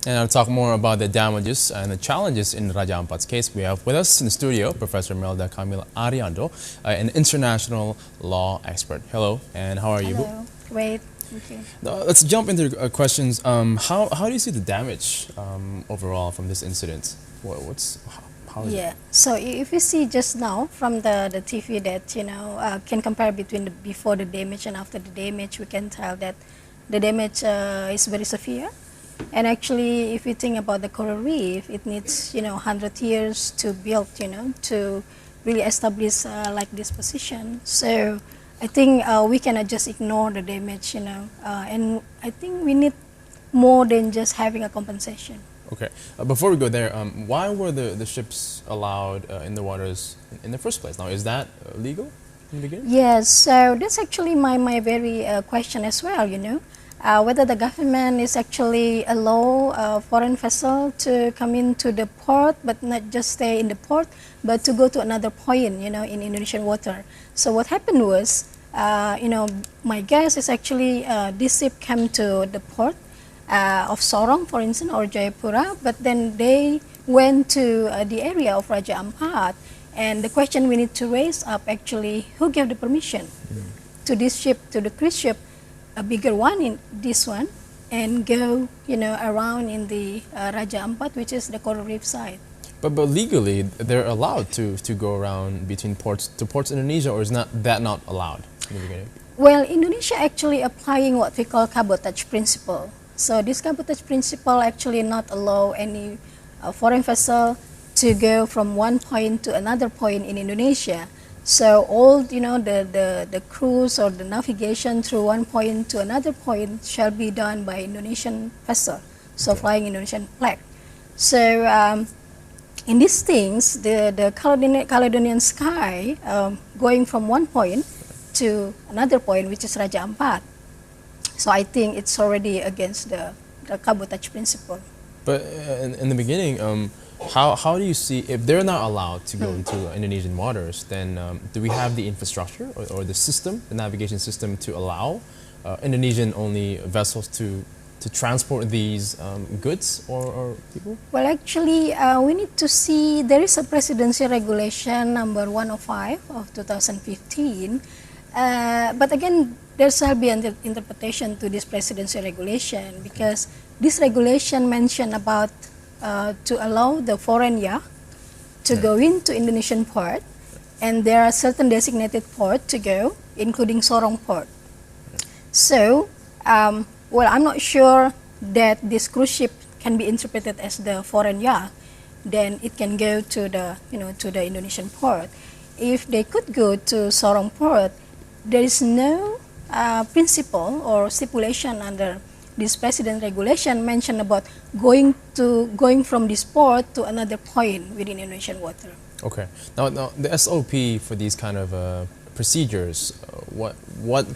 And I'll talk more about the damages and the challenges in Raja Ampat's case. We have with us in the studio Professor Melda Kamil Ariadno, an international law expert. Hello, and how are you? Hello. Great. Thank you. Now, let's jump into questions. How do you see the damage overall from this incident? How is Yeah. it? So if you see just now from the TV that can compare between the before the damage and after the damage, we can tell that the damage is very severe. And actually, if you think about the coral reef, it needs 100 years to build, to really establish like this position. So I think we cannot just ignore the damage, and I think we need more than just having a compensation. Okay. Before we go there, why were the ships allowed in the waters in the first place? Now, is that legal in the beginning? Yes, so that's actually my very question as well, whether the government is actually allow a foreign vessel to come into the port, but not just stay in the port, but to go to another point, in Indonesian water. So what happened was, my guess is actually this ship came to the port of Sorong, for instance, or Jayapura, but then they went to the area of Raja Ampat. And the question we need to raise up actually, who gave the permission to this ship, to the cruise ship, a bigger one in this one, and go, around in the Raja Ampat, which is the coral reef side. But legally, they're allowed to go around between ports to ports in Indonesia, or is not allowed in the beginning? Well, Indonesia actually applying what we call cabotage principle. So this cabotage principle actually not allow any foreign vessel to go from one point to another point in Indonesia. So all the cruise or the navigation through one point to another point shall be done by Indonesian vessel, so Okay. flying Indonesian flag. So in these things, the Caledonian sky going from one point to another point, which is Raja Ampat. So I think it's already against the cabotage principle. But in the beginning, how do you see, if they're not allowed to go into Indonesian waters, then do we have the infrastructure or the system, the navigation system, to allow Indonesian-only vessels to transport these goods or people? Well, actually, we need to see, there is a presidency regulation number 105 of 2015. But again, there shall be an interpretation to this presidency regulation, because this regulation mentioned about to allow the foreign yacht to go into Indonesian port, and there are certain designated port to go, including Sorong port. So, well, I'm not sure that this cruise ship can be interpreted as the foreign yacht. Then it can go to the to the Indonesian port. If they could go to Sorong port, there is no principle or stipulation under this president regulation mentioned about going from this port to another point within Indonesian water. Okay. Now the SOP for these kind of procedures, what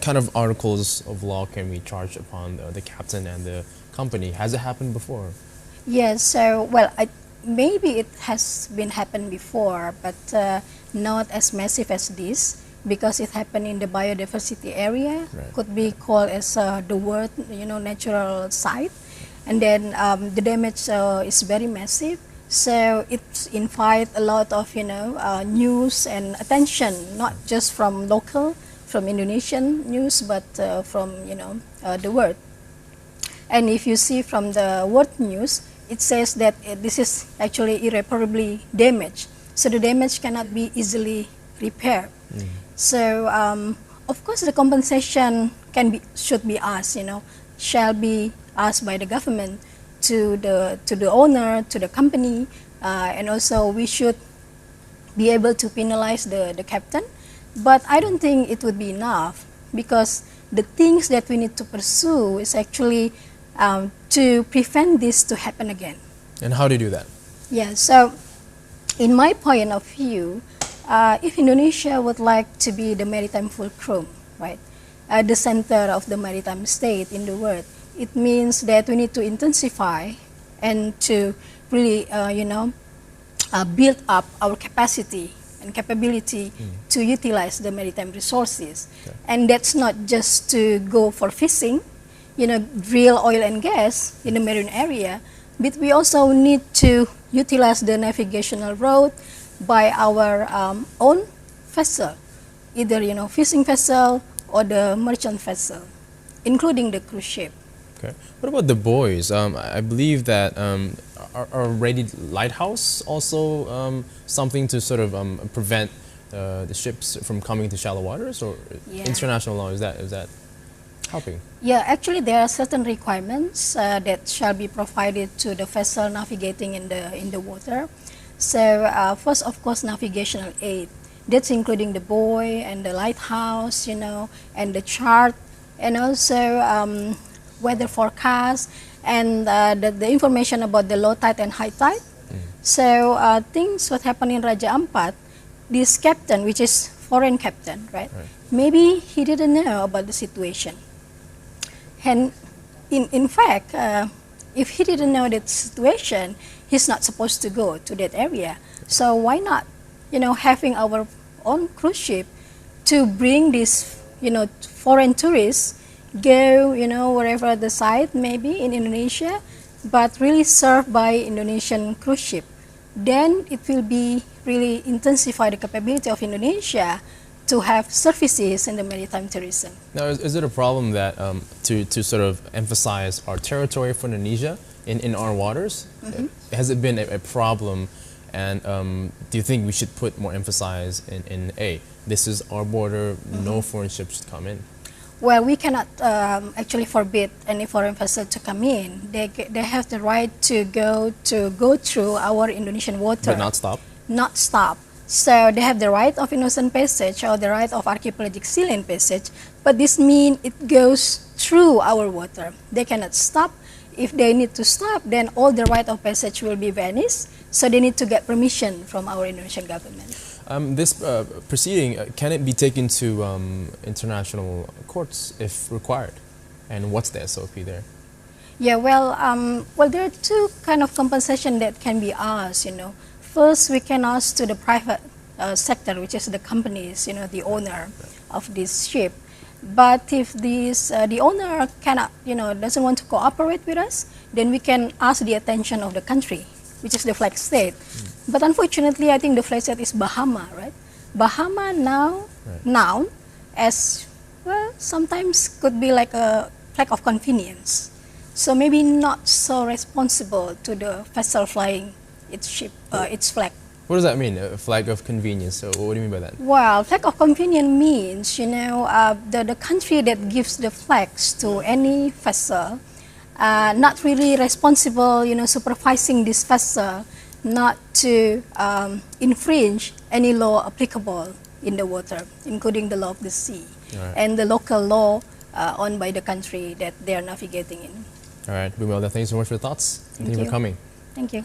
kind of articles of law can we charge upon the captain and the company? Has it happened before? Yes. So well, maybe it has been happened before, but not as massive as this, because it happened in the biodiversity area. Right. Could be called as the world natural site, and then the damage is very massive. So it invites a lot of news and attention, not just from local, from Indonesian news, but from the world. And if you see from the world news, it says that this is actually irreparably damaged. So the damage cannot be easily repaired. So of course the compensation should be asked, shall be asked by the government to the owner, to the company, and also we should be able to penalize the captain. But I don't think it would be enough, because the things that we need to pursue is actually to prevent this to happen again. And how do you do that? Yeah, so in my point of view, if Indonesia would like to be the maritime fulcrum, right, the center of the maritime state in the world, it means that we need to intensify and to really, build up our capacity and capability to utilize the maritime resources. Okay. And that's not just to go for fishing. drill oil and gas in the marine area, but we also need to utilize the navigational route by our own vessel, either fishing vessel or the merchant vessel, including the cruise ship. Okay. What about the buoys? I believe that are ready lighthouse also something to sort of prevent the ships from coming to shallow waters, or international law is that helping? Yeah, actually there are certain requirements that shall be provided to the vessel navigating in the water. So first, of course, navigational aid. That's including the buoy and the lighthouse, and the chart, and also weather forecast, and the information about the low tide and high tide. So things what happened in Raja Ampat, this captain, which is foreign captain, right? Maybe he didn't know about the situation. And in fact, if he didn't know that situation, he's not supposed to go to that area. So why not, having our own cruise ship to bring these, foreign tourists, go, wherever the site may be in Indonesia, but really served by Indonesian cruise ship. Then it will be really intensify the capability of Indonesia to have services in the maritime tourism. Now, is it a problem that to sort of emphasize our territory for Indonesia in our waters? Has it been a problem, and do you think we should put more emphasis in this is our border, no foreign ships should come in? Well, we cannot actually forbid any foreign vessel to come in. They have the right to go through our Indonesian water. But not stop? Not stop. So they have the right of innocent passage or the right of archipelagic sea lane passage, but this means it goes through our water. They cannot stop. If they need to stop, then all the right of passage will be vanished. So they need to get permission from our Indonesian government. This proceeding, can it be taken to international courts if required? And what's the SOP there? Yeah, well, there are two kind of compensation that can be asked, First, we can ask to the private sector, which is the companies, the owner of this ship. But if the owner cannot, doesn't want to cooperate with us, then we can ask the attention of the country, which is the flag state. But unfortunately, I think the flag state is Bahama, right? Bahama now as well, sometimes could be like a flag of convenience. So maybe not so responsible to the vessel flying its ship, its flag. What does that mean, a flag of convenience? So what do you mean by that? Well, flag of convenience means, the country that gives the flags to any vessel, not really responsible, supervising this vessel not to infringe any law applicable in the water, including the law of the sea and the local law owned by the country that they are navigating in. All right, Melda, thank you so much for your thoughts. Thank you for coming. Thank you.